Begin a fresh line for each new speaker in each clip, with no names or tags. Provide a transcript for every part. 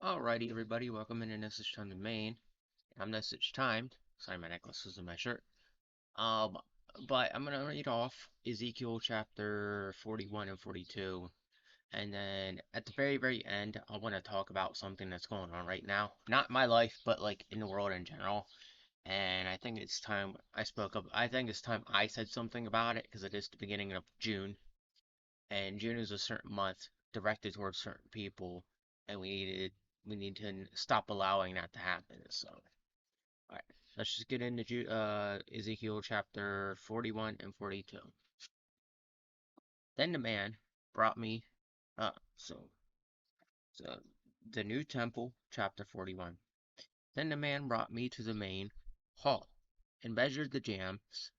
Alrighty, everybody, welcome into Message Time to Maine. I'm Message Timed. Sorry, my necklace is in my shirt. Um, but I'm gonna read off Ezekiel chapter 41 and 42, and then at the very end, I want to talk about something that's going on right now. Not my life, but like in the world in general. And I think it's time I spoke up. I think it's time I said something about it because it is the beginning of June, and June is a certain month directed towards certain people, and we need to stop allowing that to happen. So, all right, let's just get into Ezekiel chapter 41 and 42. Then the man brought me, so so the new temple, chapter 41. Then the man brought me to the main hall and measured the jambs.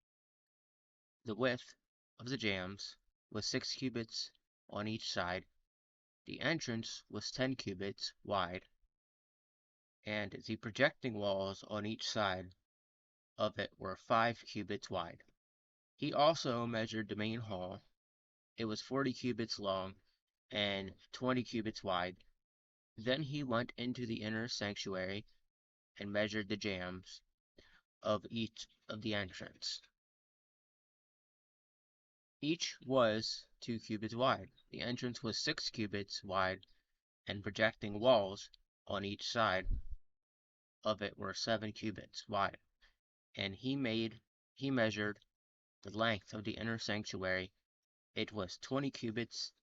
The width of the jambs was 6 cubits on each side. The entrance was 10 cubits wide, and the projecting walls on each side of it were 5 cubits wide. He also measured the main hall. It was 40 cubits long and 20 cubits wide. Then he went into the inner sanctuary and measured the jambs of each of the entrance. Each was 2 cubits wide. The entrance was 6 cubits wide, and projecting walls on each side of it were 7 cubits wide. And he measured the length of the inner sanctuary. It was 20 cubits.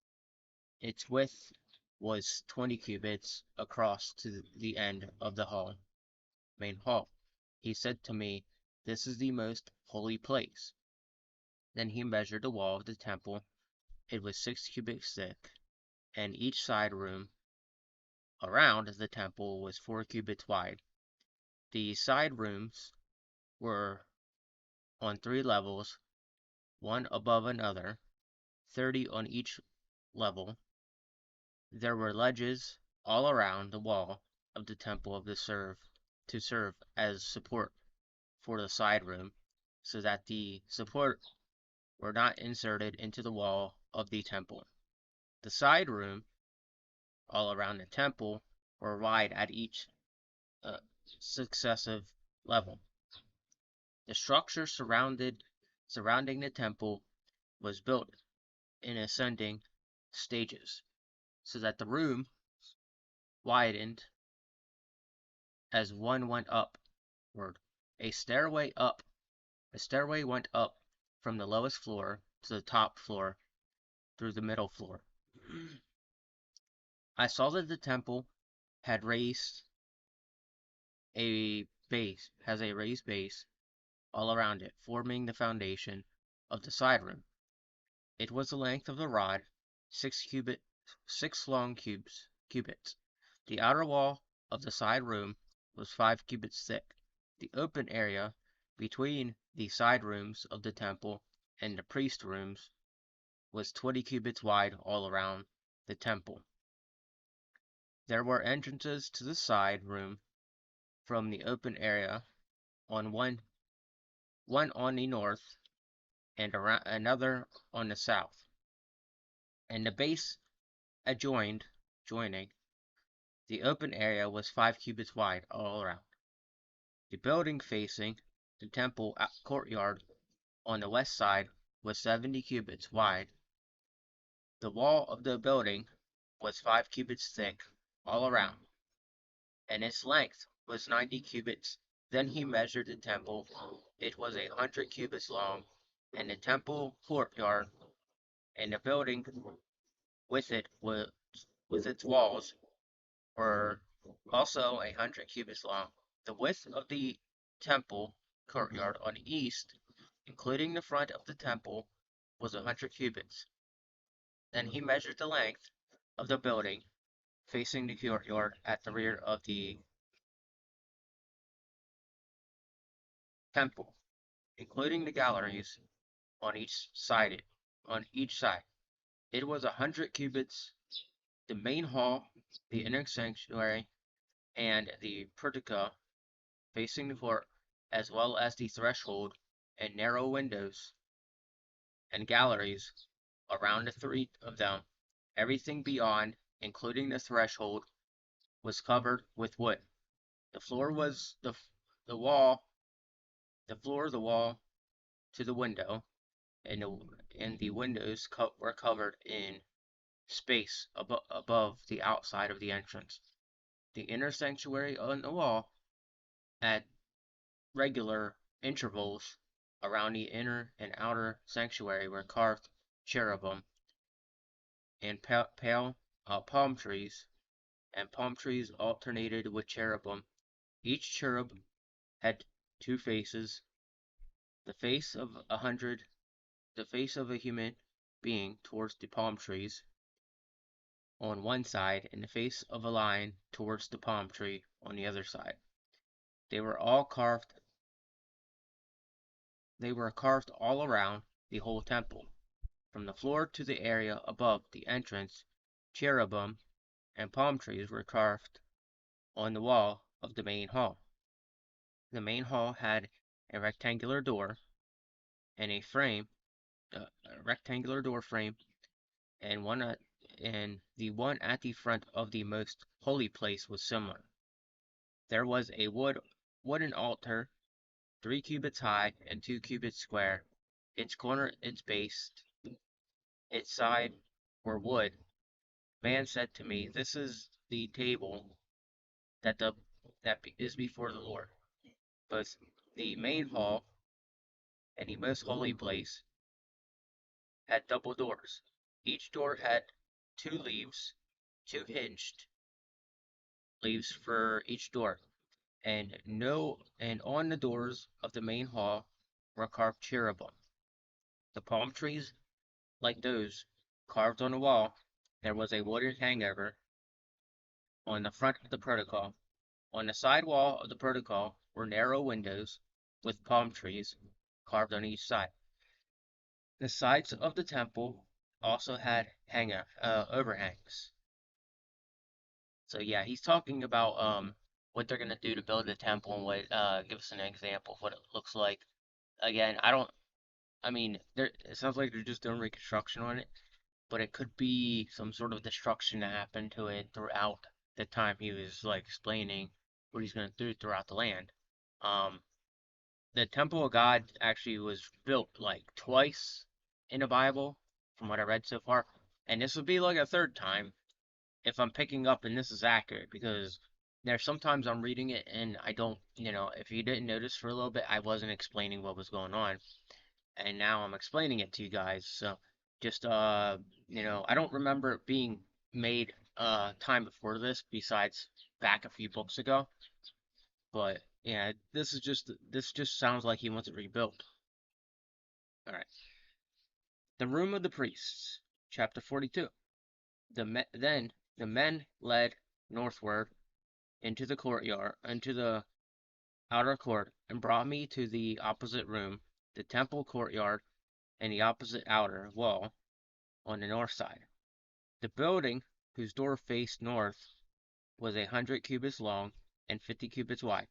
Its width was 20 cubits across to the end of the main hall. He said to me, "This is the most holy place." Then he measured the wall of the temple. It was 6 cubits thick, and each side room around the temple was 4 cubits wide. The side rooms were on 3 levels, one above another, 30 on each level. There were ledges all around the wall of the temple to serve as support for the side room, so that the support were not inserted into the wall of the temple. The side room all around the temple were wide at each uh, successive level. The structure surrounding the temple was built in ascending stages, so that the room widened as one went upward. A stairway up A stairway went up from the lowest floor to the top floor through the middle floor. I saw that the temple had has a raised base all around it, forming the foundation of the side room. It was the length of the rod, 6 long cubits. The outer wall of the side room was 5 cubits thick. The open area between the side rooms of the temple and the priest rooms was 20 cubits wide all around the temple. There were entrances to the side room from the open area, on one on the north and another on the south, and the base joining the open area was 5 cubits wide all around. The building facing the temple courtyard on the west side was 70 cubits wide. The wall of the building was 5 cubits thick all around, and its length was 90 cubits. Then he measured the temple. It was 100 cubits long, and the temple courtyard and the building with its walls were also 100 cubits long. The width of the temple courtyard on the east, including the front of the temple, was 100 cubits. Then he measured the length of the building facing the courtyard at the rear of the temple, including the galleries on each side. It was 100 cubits. The main hall, the inner sanctuary, and the portico facing the court, as well as the threshold and narrow windows and galleries around the three of them. Everything beyond, including the threshold was covered with wood. The floor was the wall, the floor, the wall to the window, and the windows were covered in space above the outside of the entrance. The inner sanctuary on the wall, at regular intervals around the inner and outer sanctuary, were carved cherubim and pale palm trees, and palm trees alternated with cherubim. Each cherub had two faces: the face of the face of a human being towards the palm trees on one side, and the face of a lion towards the palm tree on the other side. They were all carved They were carved all around the whole temple. From the floor to the area above the entrance, cherubim and palm trees were carved on the wall of the main hall. The main hall had a rectangular door and a rectangular door frame, and the one at the front of the most holy place was similar. There was a wooden altar, 3 cubits high and 2 cubits square. Its corner, its base, its side were wood. Man said to me, "This is the table that is before the Lord." Both the main hall and the most holy place had double doors. Each door had 2 leaves, 2 hinged leaves for each door, and on the doors of the main hall were carved cherubim. The palm trees, like those carved on the wall, there was a wooden hangover on the front of the protocol. On the side wall of the protocol were narrow windows with palm trees carved on each side. The sides of the temple also had overhangs. So yeah, he's talking about what they're gonna do to build the temple, and what give us an example of what it looks like. Again, I mean, it sounds like they're just doing reconstruction on it, but it could be some sort of destruction that happened to it throughout the time he was like explaining what he's gonna do throughout the land. Um, the Temple of God actually was built like twice in the Bible, from what I read so far, and this would be like a third time if I'm picking up and this is accurate, because there's sometimes I'm reading it and I don't, if you didn't notice for a little bit, I wasn't explaining what was going on, and now I'm explaining it to you guys. So just I don't remember it being made time before this, besides back a few books ago. But yeah, this just sounds like he wants it rebuilt. All right. The room of the priests, chapter 42. Then the men led northward into the outer court, and brought me to the opposite room, the temple courtyard, and the opposite outer wall on the north side. The building, whose door faced north, was 100 cubits long and 50 cubits wide.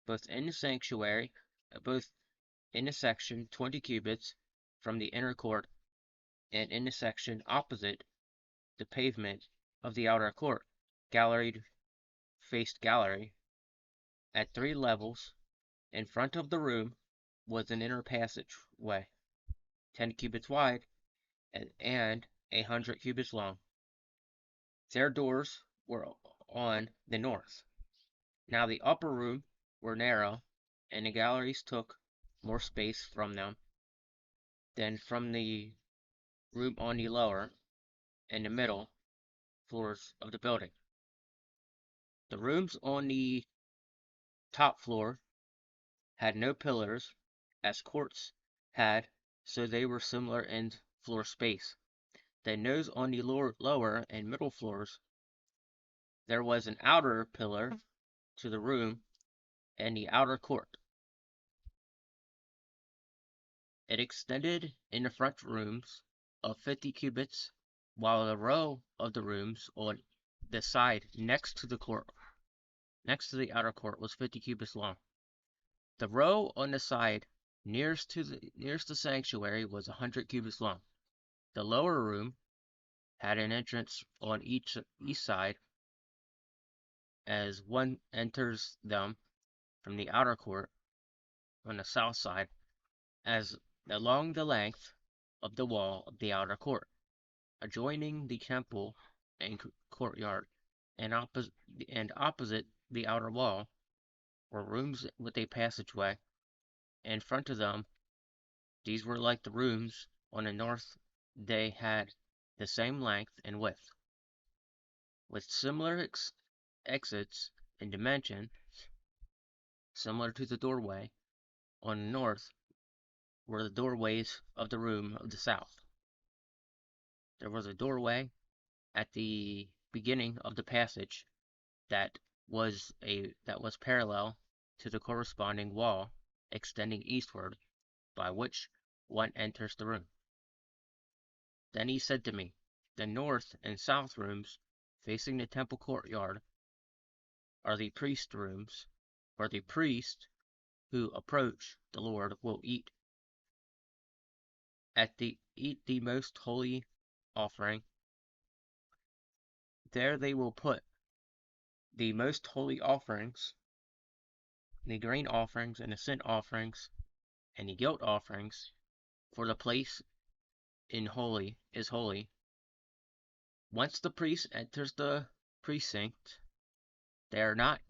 Both in the sanctuary, both in the section 20 cubits from the inner court, and in the section opposite the pavement of the outer court, gallery faced gallery. At 3 levels, in front of the room, was an inner passageway, 10 cubits wide and 100 cubits long. Their doors were on the north. Now the upper room were narrow, and the galleries took more space from them than from the room on the lower and the middle floors of the building. The rooms on the top floor had no pillars, as courts had, so they were similar in floor space. Then those on the lower and middle floors, there was an outer pillar to the room and the outer court. It extended in the front rooms of 50 cubits, while the row of the rooms on the side next to the outer court, was 50 cubits long. The row on the side nearest the sanctuary was 100 cubits long. The lower room had an entrance on each side as one enters them from the outer court on the south side, as along the length of the wall of the outer court, adjoining the temple and courtyard, and opposite the outer wall were rooms with a passageway in front of them. These were like the rooms on the north. They had the same length and width, with similar exits and dimension, similar to the doorway on the north were the doorways of the room of the south. There was a doorway at the beginning of the passage that was parallel to the corresponding wall extending eastward, by which one enters the room. Then he said to me, the north and south rooms facing the temple courtyard are the priest rooms, where the priests who approach the Lord will eat the most holy offering. There they will put the most holy offerings, the grain offerings and the sin offerings, and the guilt offerings, for the place in holy is holy. Once the priest enters the precinct, they are not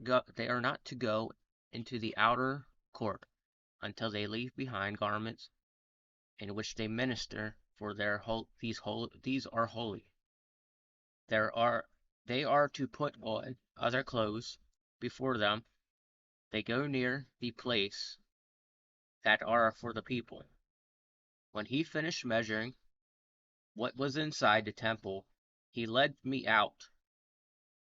to go into the outer court until they leave behind garments in which they minister, for these are holy. They are to put on other clothes before them. They go near the place that are for the people. When he finished measuring what was inside the temple, he led me out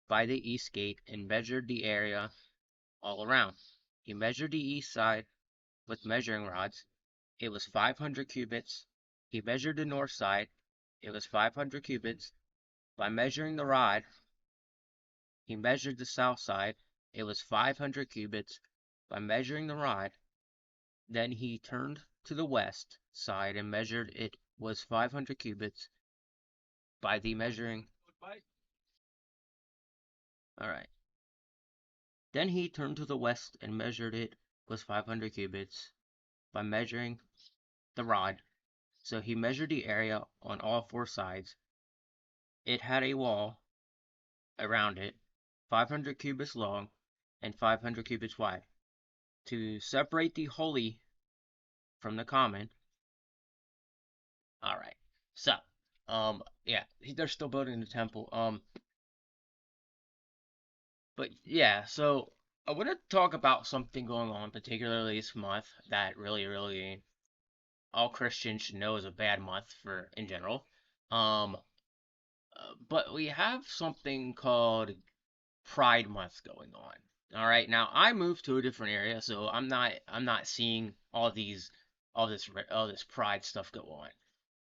by the east gate and measured the area all around. He measured the east side with measuring rods. It was 500 cubits. He measured the north side. It was 500 cubits. By measuring the rod, he measured the south side. It was 500 cubits. By measuring the rod, then he turned to the west side and measured. It was 500 cubits. By the measuring. Alright. Then he turned to the west and measured. It was 500 cubits. By measuring the rod. So he measured the area on all four sides. It had a wall around it, 500 cubits long and 500 cubits wide, to separate the holy from the common. All right. So, yeah, they're still building the temple. But yeah, so I want to talk about something going on, particularly this month, that really all Christians should know is a bad month for in general. Um, but we have something called Pride Month going on. All right, now I moved to a different area, so I'm not seeing all this Pride stuff go on.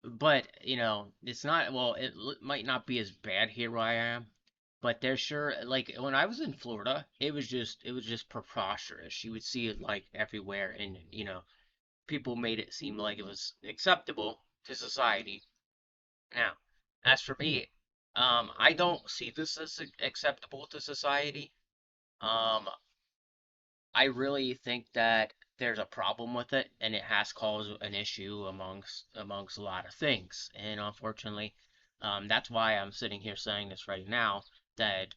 But it's not, well, it might not be as bad here where I am, but there's sure, like, when I was in Florida, it was just preposterous. You would see it like everywhere, and people made it seem like it was acceptable to society. Now, as for me, I don't see this as acceptable to society. Um, I really think that there's a problem with it, and it has caused an issue amongst a lot of things. And unfortunately, that's why I'm sitting here saying this right now. That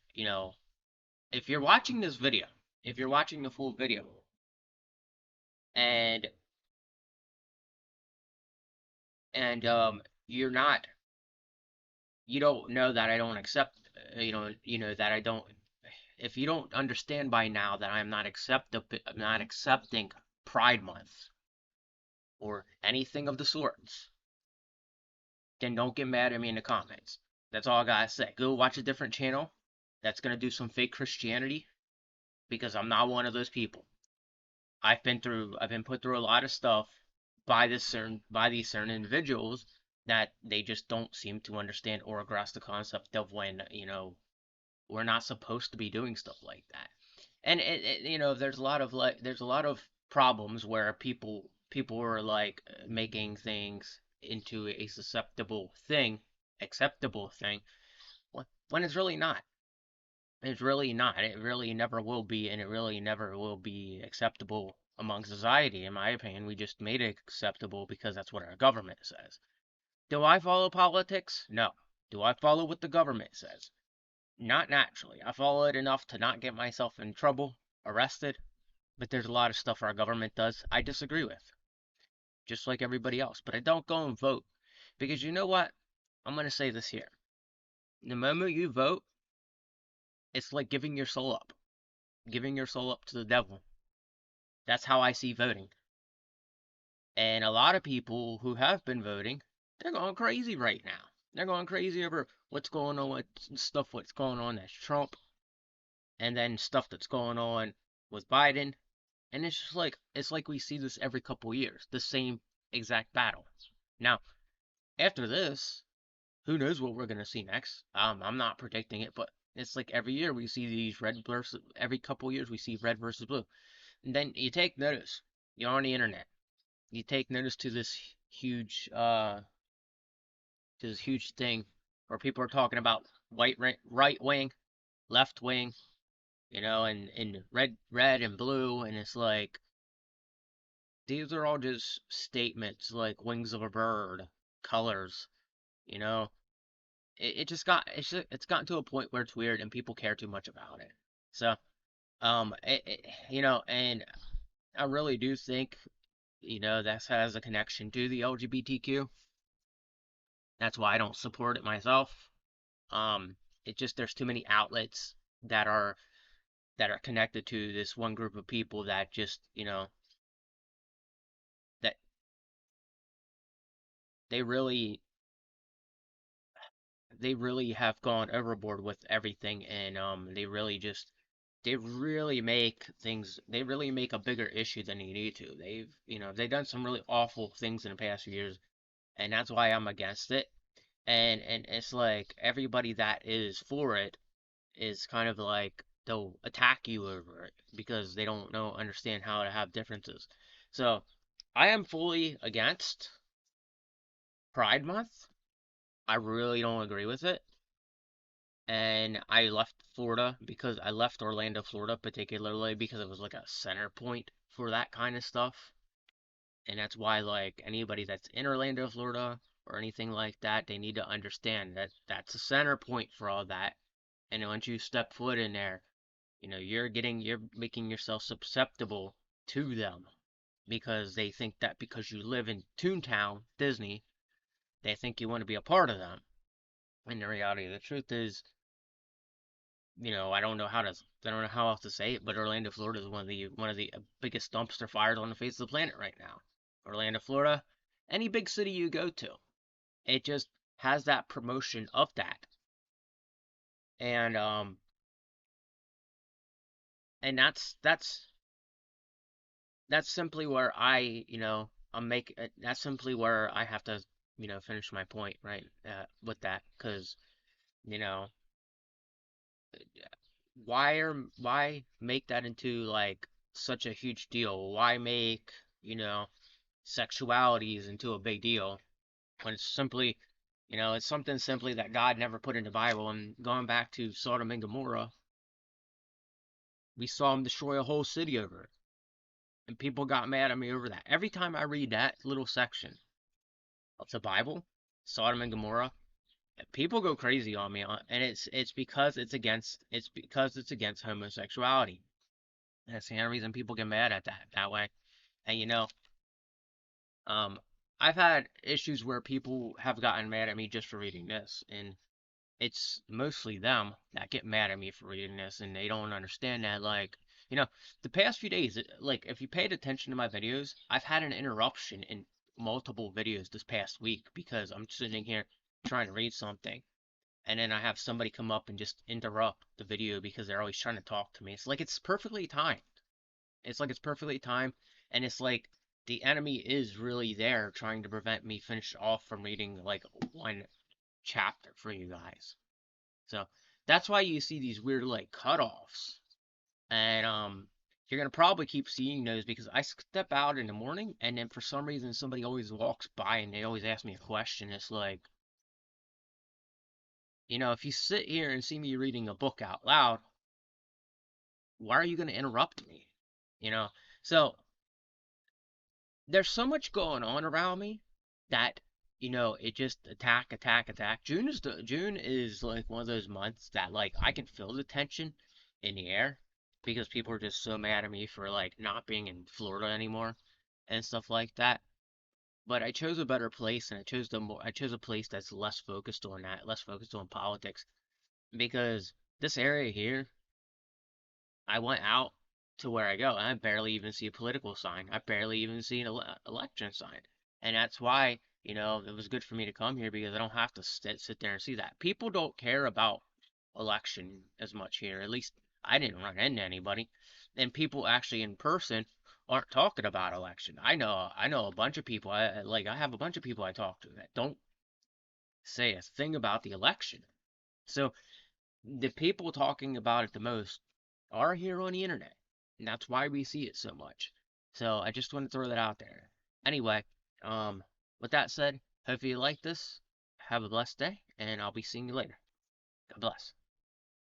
if you're watching this video, if you're watching the full video, and you're not, you don't know that I don't accept, that I don't. If you don't understand by now that I'm not accepting Pride Month or anything of the sorts, then don't get mad at me in the comments. That's all I gotta say. Go watch a different channel that's gonna do some fake Christianity, because I'm not one of those people. I've been put through a lot of stuff by these certain individuals that they just don't seem to understand or grasp the concept of when, we're not supposed to be doing stuff like that. And there's a lot of problems where people are like making things into a acceptable thing when it's really not. It's really not. It really never will be, and it really never will be acceptable among society, in my opinion. We just made it acceptable because that's what our government says. Do I follow politics? No. Do I follow what the government says? Not naturally. I follow it enough to not get myself in trouble, arrested, but there's a lot of stuff our government does I disagree with, just like everybody else. But I don't go and vote because you know what? I'm going to say this here. The moment you vote, it's like giving your soul up to the devil. That's how I see voting. And a lot of people who have been voting, they're going crazy right now. They're going crazy over what's going on with what's going on that's Trump, and then stuff that's going on with Biden. And it's like we see this every couple years, the same exact battle. Now, after this, who knows what we're gonna see next? I'm not predicting it, but it's like every year we see these every couple years we see red versus blue. And then you take notice, you're on the internet, you take notice huge to this huge thing where people are talking about right wing, left wing, and red and blue, and it's like these are all just statements like wings of a bird, colors, you know. It's gotten to a point where it's weird and people care too much about it. So, and I really do think, that has a connection to the LGBTQ. That's why I don't support it myself. It just there's too many outlets that are connected to this one group of people that just, that they really they really have gone overboard with everything, and they really make a bigger issue than you need to. They've done some really awful things in the past few years, and that's why I'm against it. And it's like everybody that is for it is kind of like they'll attack you over it because they don't know understand how to have differences. So I am fully against Pride Month. I really don't agree with it. And I left Orlando, Florida, particularly because it was like a center point for that kind of stuff. And that's why, like, anybody that's in Orlando, Florida, or anything like that, they need to understand that that's a center point for all that. And once you step foot in there, you're making yourself susceptible to them because they think that because you live in Toontown, Disney, they think you want to be a part of them. And the reality of the truth is, I don't know how else to say it, but Orlando, Florida is one of the biggest dumpster fires on the face of the planet right now. Orlando, Florida, any big city you go to, it just has that promotion of that, and and that's simply where that's simply where I have to, finish my point right with that, because you know why make that into like such a huge deal? Why make, you know, sexualities into a big deal when it's something simply that God never put in the Bible. And going back to Sodom and Gomorrah, we saw him destroy a whole city over it. And people got mad at me over that. Every time I read that little section of the Bible, Sodom and Gomorrah, people go crazy on me, and it's because it's against homosexuality. And that's the only reason people get mad at that way. And um, I've had issues where people have gotten mad at me just for reading this, and it's mostly them that get mad at me for reading this, and they don't understand that. Like, the past few days, like, if you paid attention to my videos, I've had an interruption in multiple videos this past week because I'm sitting here trying to read something, and then I have somebody come up and just interrupt the video because they're always trying to talk to me. It's like it's perfectly timed. It's like it's perfectly timed, and it's like the enemy is really there trying to prevent me finish off from reading like one chapter for you guys. So that's why you see these weird like cutoffs. And you're gonna probably keep seeing those because I step out in the morning and then for some reason somebody always walks by and they always ask me a question. It's like, if you sit here and see me reading a book out loud, why are you going to interrupt me? You know? So there's so much going on around me that it just attack, attack, attack. June is like one of those months that like I can feel the tension in the air because people are just so mad at me for like not being in Florida anymore and stuff like that. But I chose a better place, and I chose a place that's less focused on that, less focused on politics, because this area here, I went out to where I go, and I barely even see a political sign. I barely even see an election sign. And that's why, it was good for me to come here because I don't have to sit there and see that. People don't care about election as much here. At least I didn't run into anybody. And people actually in person aren't talking about election. I know a bunch of people. I have a bunch of people I talk to that don't say a thing about the election. So the people talking about it the most are here on the internet. And that's why we see it so much. So I just want to throw that out there. Anyway, with that said, hopefully you like this. Have a blessed day, and I'll be seeing you later. God bless.